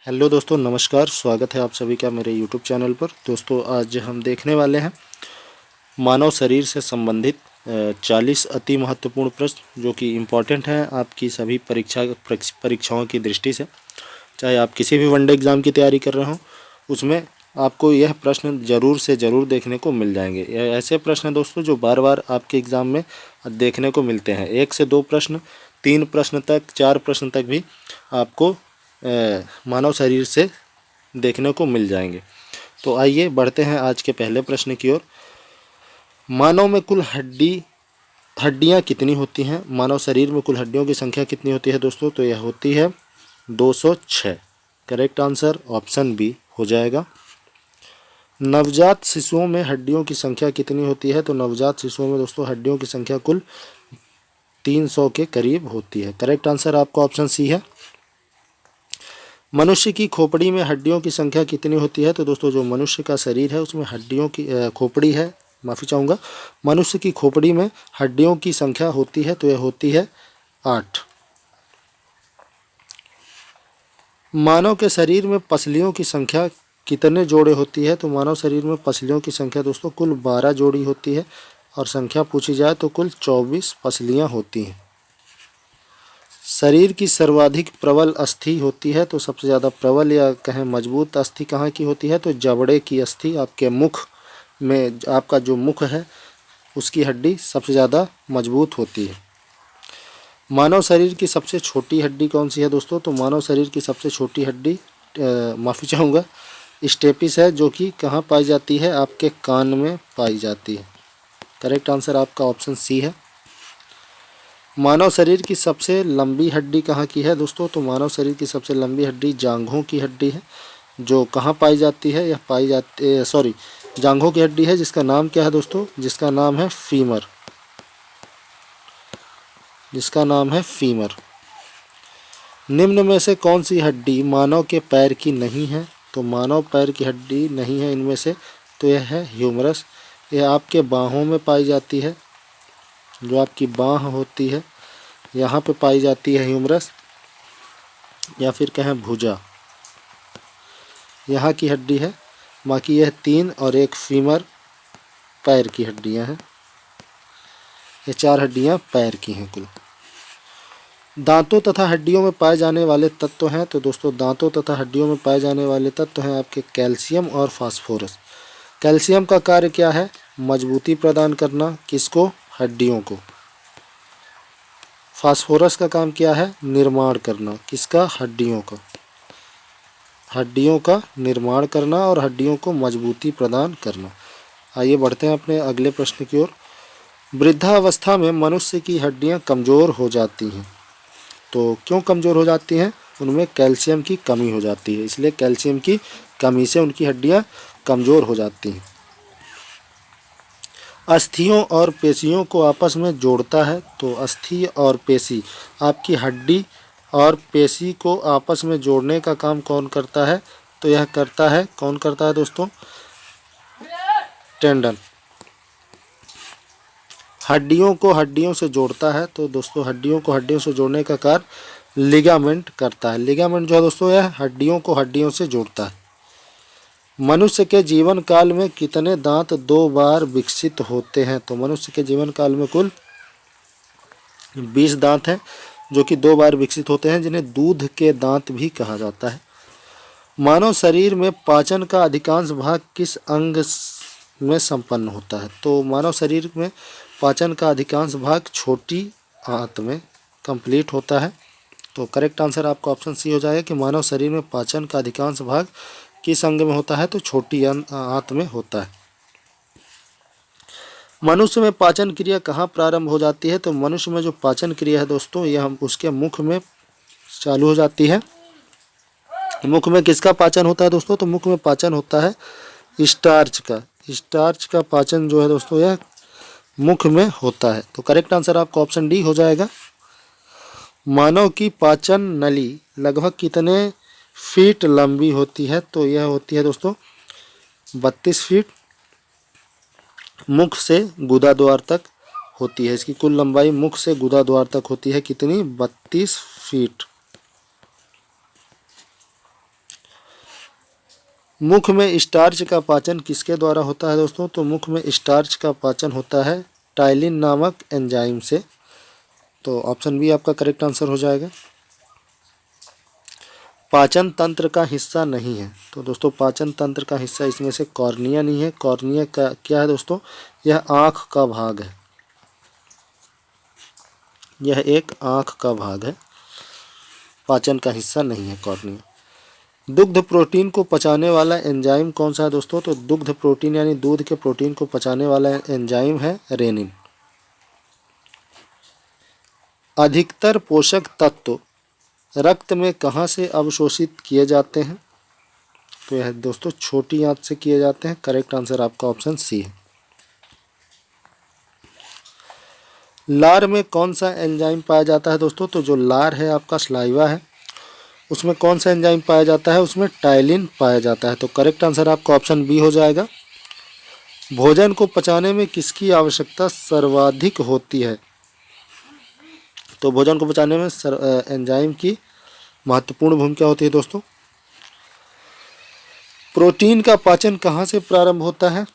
Hello दोस्तों, नमस्कार। स्वागत है आप सभी का मेरे यूट्यूब चैनल पर। दोस्तों, आज हम देखने वाले हैं मानव शरीर से संबंधित 40 अति महत्वपूर्ण प्रश्न जो कि इम्पॉर्टेंट हैं आपकी सभी परीक्षाओं की दृष्टि से। चाहे आप किसी भी वनडे एग्ज़ाम की तैयारी कर रहे हो, उसमें आपको यह प्रश्न ज़रूर से ज़रूर देखने को मिल जाएंगे। यह ऐसे प्रश्न हैं दोस्तों जो बार बार आपके एग्ज़ाम में देखने को मिलते हैं। 1 से 2 प्रश्न, 3 प्रश्न तक, 4 प्रश्न तक भी आपको मानव शरीर से देखने को मिल जाएंगे। तो आइए बढ़ते हैं आज के पहले प्रश्न की ओर। मानव में कुल हड्डियां कितनी होती हैं? मानव शरीर में कुल हड्डियों की संख्या कितनी होती है दोस्तों? तो यह होती है 206। करेक्ट आंसर ऑप्शन बी हो जाएगा। नवजात शिशुओं में हड्डियों की संख्या कितनी होती है? तो नवजात शिशुओं में दोस्तों हड्डियों की संख्या कुल 300 के करीब होती है। करेक्ट आंसर आपका ऑप्शन सी है। मनुष्य की खोपड़ी में हड्डियों की संख्या कितनी होती है? तो दोस्तों जो मनुष्य का शरीर है उसमें हड्डियों की खोपड़ी है, माफ़ी चाहूँगा, मनुष्य की खोपड़ी में हड्डियों की संख्या होती है तो यह होती है 8। मानव के शरीर में पसलियों की संख्या कितने जोड़े होती है? तो मानव शरीर में पसलियों की संख्या दोस्तों कुल 12 जोड़ी होती है और संख्या पूछी जाए तो कुल 24 पसलियाँ होती हैं। शरीर की सर्वाधिक प्रबल अस्थि होती है तो सबसे ज़्यादा प्रबल या कहें मजबूत अस्थि कहाँ की होती है? तो जबड़े की अस्थि, आपके मुख में आपका जो मुख है उसकी हड्डी सबसे ज़्यादा मजबूत होती है। मानव शरीर की सबसे छोटी हड्डी कौन सी है दोस्तों? तो मानव शरीर की सबसे छोटी हड्डी माफ़ी चाहूँगा स्टेपिस है, जो कि कहाँ पाई जाती है? आपके कान में पाई जाती है। करेक्ट आंसर आपका ऑप्शन सी है। मानव शरीर की सबसे लंबी हड्डी कहाँ की है दोस्तों? तो मानव शरीर की सबसे लंबी हड्डी जांघों की हड्डी है, जो कहाँ पाई जाती है? यह पाई जाती जांघों की हड्डी है, जिसका नाम क्या है दोस्तों? जिसका नाम है फीमर। जिसका नाम है फीमर। निम्न में से कौन सी हड्डी मानव के पैर की नहीं है? तो मानव पैर की हड्डी नहीं है इनमें से, तो यह है ह्यूमरस। यह आपके बाहों में पाई जाती है, जो आपकी बाह होती है यहाँ पे पाई जाती है ह्यूमरस, या फिर कहें भुजा, यहाँ की हड्डी है। बाकी यह 3 और एक फीमर पैर की हड्डियाँ हैं। ये 4 हड्डियाँ पैर की हैं कुल। दांतों तथा हड्डियों में पाए जाने वाले तत्व हैं। तो दोस्तों दांतों तथा हड्डियों में पाए जाने वाले तत्व हैं आपके कैल्शियम और फास्फोरस। कैल्शियम का कार्य क्या है? मजबूती प्रदान करना। किसको? हड्डियों को। फास्फोरस का काम क्या है? निर्माण करना। किसका? हड्डियों का। हड्डियों का निर्माण करना और हड्डियों को मजबूती प्रदान करना। आइए बढ़ते हैं अपने अगले प्रश्न की ओर। वृद्धावस्था में मनुष्य की हड्डियां कमज़ोर हो जाती हैं। तो क्यों कमज़ोर हो जाती हैं? उनमें कैल्शियम की कमी हो जाती है, इसलिए कैल्शियम की कमी से उनकी हड्डियां कमज़ोर हो जाती हैं। अस्थियों और पेशियों को आपस में जोड़ता है। तो अस्थि और पेशी, आपकी हड्डी और पेशी को आपस में जोड़ने का काम कौन करता है? तो यह करता है, कौन करता है दोस्तों? टेंडन। हड्डियों को हड्डियों से जोड़ता है। तो दोस्तों हड्डियों को हड्डियों से जोड़ने का कार्य लिगामेंट करता है। लिगामेंट जो है दोस्तों यह हड्डियों को हड्डियों से जोड़ता है। मनुष्य के जीवन काल में कितने दांत 2 बार विकसित होते हैं? तो मनुष्य के जीवन काल में कुल 20 दांत हैं, जो कि 2 बार विकसित होते हैं, जिन्हें दूध के दांत भी कहा जाता है। मानव शरीर में पाचन का अधिकांश भाग किस अंग में संपन्न होता है? तो मानव शरीर में पाचन का अधिकांश भाग छोटी आंत में कंप्लीट होता है। तो करेक्ट आंसर आपका ऑप्शन सी हो जाएगा कि मानव शरीर में पाचन का अधिकांश भाग किस अंग में होता है? तो छोटी आंत में होता है। मनुष्य में पाचन क्रिया कहाँ प्रारंभ हो जाती है? तो मनुष्य में जो पाचन क्रिया है दोस्तों, यह हम उसके मुख में चालू हो जाती है। मुख में किसका पाचन होता है दोस्तों? तो मुख में पाचन होता है स्टार्च का। स्टार्च का पाचन जो है दोस्तों यह मुख में होता है। तो करेक्ट आंसर आपका ऑप्शन डी हो जाएगा। मानव की पाचन नली लगभग कितने फीट लंबी होती है? तो यह होती है दोस्तों 32 फीट। मुख से गुदा द्वार तक होती है। इसकी कुल लंबाई मुख से गुदा द्वार तक होती है कितनी? 32 फीट। मुख में स्टार्च का पाचन किसके द्वारा होता है दोस्तों? तो मुख में स्टार्च का पाचन होता है टाइलिन नामक एंजाइम से। तो ऑप्शन बी आपका करेक्ट आंसर हो जाएगा। पाचन तंत्र का हिस्सा नहीं है, तो दोस्तों पाचन तंत्र का हिस्सा इसमें से कॉर्निया नहीं है। कॉर्निया का क्या है दोस्तों? यह आँख का भाग है, यह एक आँख का भाग है, पाचन का हिस्सा नहीं है कॉर्निया। दुग्ध प्रोटीन को पचाने वाला एंजाइम कौन सा है दोस्तों? तो दुग्ध प्रोटीन यानी दूध के प्रोटीन को पचाने वाला एंजाइम है रेनिन। अधिकतर पोषक तत्व रक्त में कहाँ से अवशोषित किए जाते हैं? तो यह दोस्तों छोटी आंत से किए जाते हैं। करेक्ट आंसर आपका ऑप्शन सी है। लार में कौन सा एंजाइम पाया जाता है दोस्तों? तो जो लार है आपका स्लाइवा है, उसमें कौन सा एंजाइम पाया जाता है? उसमें टाइलिन पाया जाता है। तो करेक्ट आंसर आपका ऑप्शन बी हो जाएगा। भोजन को पचाने में किसकी आवश्यकता सर्वाधिक होती है? तो भोजन को पचाने में एंजाइम की महत्वपूर्ण भूमिका होती है दोस्तों। प्रोटीन का पाचन कहाँ से प्रारंभ होता है?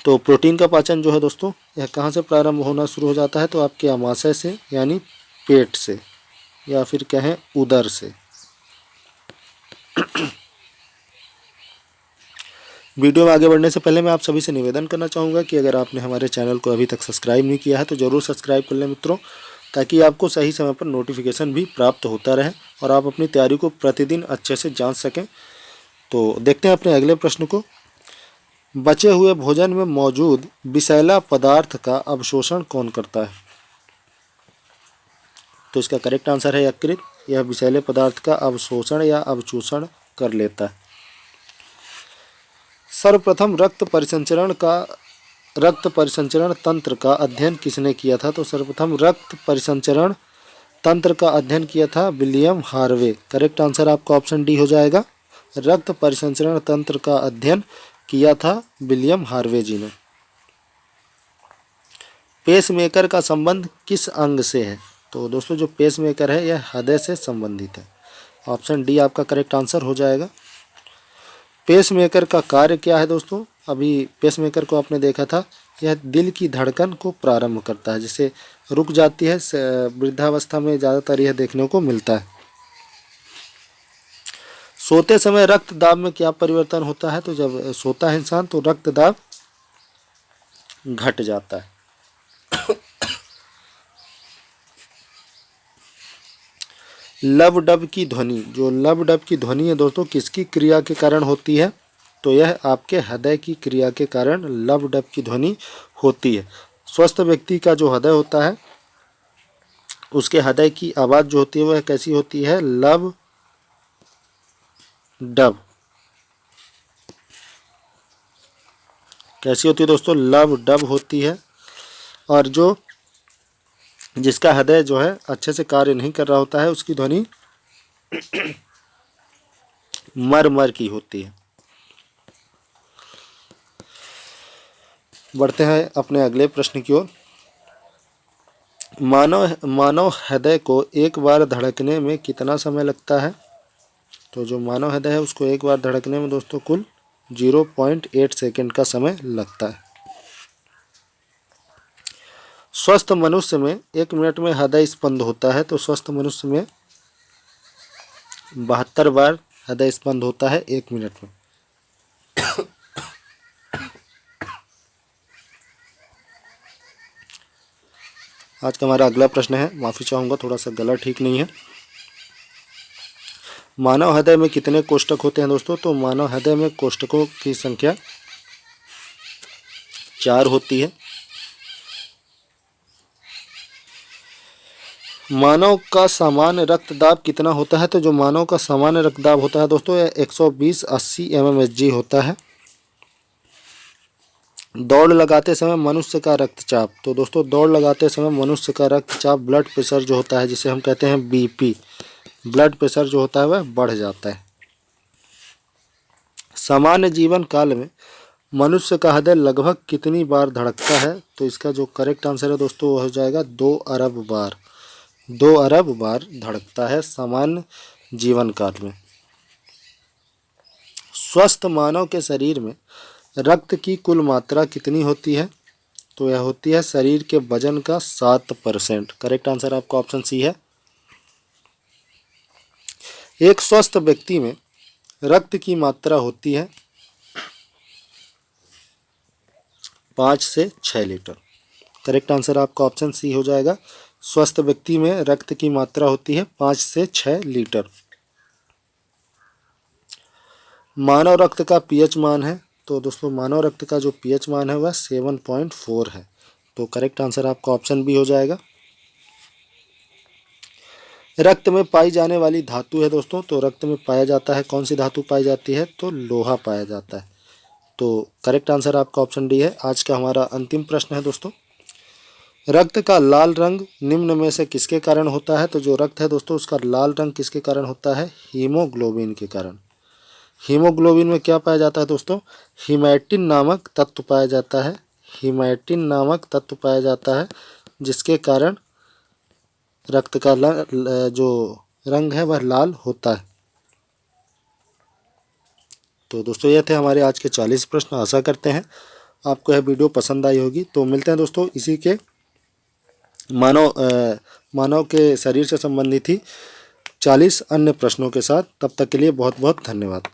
तो प्रोटीन का पाचन जो है दोस्तों यह कहाँ से प्रारंभ होना शुरू हो जाता है? तो आपके आमाशय से यानी पेट से, या फिर कहें उदर से। वीडियो में आगे बढ़ने से पहले मैं आप सभी से निवेदन करना चाहूँगा कि अगर आपने हमारे चैनल को अभी तक सब्सक्राइब नहीं किया है तो ज़रूर सब्सक्राइब कर लें मित्रों, ताकि आपको सही समय पर नोटिफिकेशन भी प्राप्त होता रहे और आप अपनी तैयारी को प्रतिदिन अच्छे से जांच सकें। तो देखते हैं अपने अगले प्रश्न को। बचे हुए भोजन में मौजूद विषैला पदार्थ का अवशोषण कौन करता है? तो इसका करेक्ट आंसर है यकृत। यह विषैले पदार्थ का अवशोषण या अवचूषण कर लेता है। सर्वप्रथम रक्त परिसंचरण तंत्र का अध्ययन किसने किया था? तो सर्वप्रथम रक्त परिसंचरण तंत्र का अध्ययन किया था विलियम हार्वे। करेक्ट आंसर आपका ऑप्शन डी हो जाएगा। रक्त परिसंचरण तंत्र का अध्ययन किया था विलियम हार्वे जी ने। पेसमेकर का संबंध किस अंग से है? तो दोस्तों जो पेसमेकर है यह हृदय से संबंधित है। ऑप्शन डी आपका करेक्ट आंसर हो जाएगा। पेसमेकर का कार्य क्या है दोस्तों? अभी पेसमेकर को आपने देखा था, यह दिल की धड़कन को प्रारंभ करता है, जिसे रुक जाती है। वृद्धावस्था में ज़्यादातर यह देखने को मिलता है। सोते समय रक्त दाब में क्या परिवर्तन होता है? तो जब सोता है इंसान तो रक्त दाब घट जाता है। लब डब की ध्वनि, जो लब डब की ध्वनि है दोस्तों किसकी क्रिया के कारण होती है? तो यह आपके हृदय की क्रिया के कारण लब डब की ध्वनि होती है। स्वस्थ व्यक्ति का जो हृदय होता है उसके हृदय की आवाज़ जो होती है वह कैसी होती है? लब डब। कैसी होती है दोस्तों? लब डब होती है। और जो जिसका हृदय जो है अच्छे से कार्य नहीं कर रहा होता है उसकी ध्वनि मर मर की होती है। बढ़ते हैं अपने अगले प्रश्न की ओर। मानव हृदय को एक बार धड़कने में कितना समय लगता है? तो जो मानव हृदय है उसको एक बार धड़कने में दोस्तों कुल 0.8 सेकेंड का समय लगता है। स्वस्थ मनुष्य में 1 मिनट में हृदय स्पंद होता है, तो स्वस्थ मनुष्य में 72 बार हृदय स्पंद होता है 1 मिनट में। आज का हमारा अगला प्रश्न है, माफ़ी चाहूँगा थोड़ा सा गला ठीक नहीं है। मानव हृदय में कितने कोष्ठक होते हैं दोस्तों? तो मानव हृदय में कोष्ठकों की संख्या 4 होती है। मानव का सामान्य रक्तदाब कितना होता है? तो जो मानव का सामान्य रक्तदाब होता है दोस्तों यह 120/80 mmHg होता है। दौड़ लगाते समय मनुष्य का रक्तचाप, तो दोस्तों दौड़ लगाते समय मनुष्य का रक्तचाप ब्लड प्रेशर जो होता है जिसे हम कहते हैं बीपी, ब्लड प्रेशर जो होता है वह बढ़ जाता है। सामान्य जीवन काल में मनुष्य का हृदय लगभग कितनी बार धड़कता है? तो इसका जो करेक्ट आंसर है दोस्तों वह हो जाएगा 2 अरब बार। 2 अरब बार धड़कता है सामान्य जीवन काल में। स्वस्थ मानव के शरीर में रक्त की कुल मात्रा कितनी होती है? तो यह होती है शरीर के वजन का 7%। करेक्ट आंसर आपका ऑप्शन सी है। एक स्वस्थ व्यक्ति में रक्त की मात्रा होती है 5 से 6 लीटर। करेक्ट आंसर आपका ऑप्शन सी हो जाएगा। स्वस्थ व्यक्ति में रक्त की मात्रा होती है 5 से 6 लीटर। मानव रक्त का पीएच मान है, तो दोस्तों मानव रक्त का जो पीएच मान है वह 7.4 है। तो करेक्ट आंसर आपका ऑप्शन बी हो जाएगा। रक्त में पाई जाने वाली धातु है दोस्तों, तो रक्त में पाया जाता है, कौन सी धातु पाई जाती है? तो लोहा पाया जाता है। तो करेक्ट आंसर आपका ऑप्शन डी है। आज का हमारा अंतिम प्रश्न है दोस्तों, रक्त का लाल रंग निम्न में से किसके कारण होता है? तो जो रक्त है दोस्तों उसका लाल रंग किसके कारण होता है? हीमोग्लोबिन के कारण। हीमोग्लोबिन में क्या पाया जाता है दोस्तों? हीमैटिन नामक तत्व पाया जाता है। हीमैटिन नामक तत्व पाया जाता है जिसके कारण रक्त का जो रंग है वह लाल होता है। तो दोस्तों ये थे हमारे आज के 40 प्रश्न। आशा करते हैं आपको यह वीडियो पसंद आई होगी। तो मिलते हैं दोस्तों इसी के मानव के शरीर से संबंधित ही 40 अन्य प्रश्नों के साथ। तब तक के लिए बहुत बहुत धन्यवाद।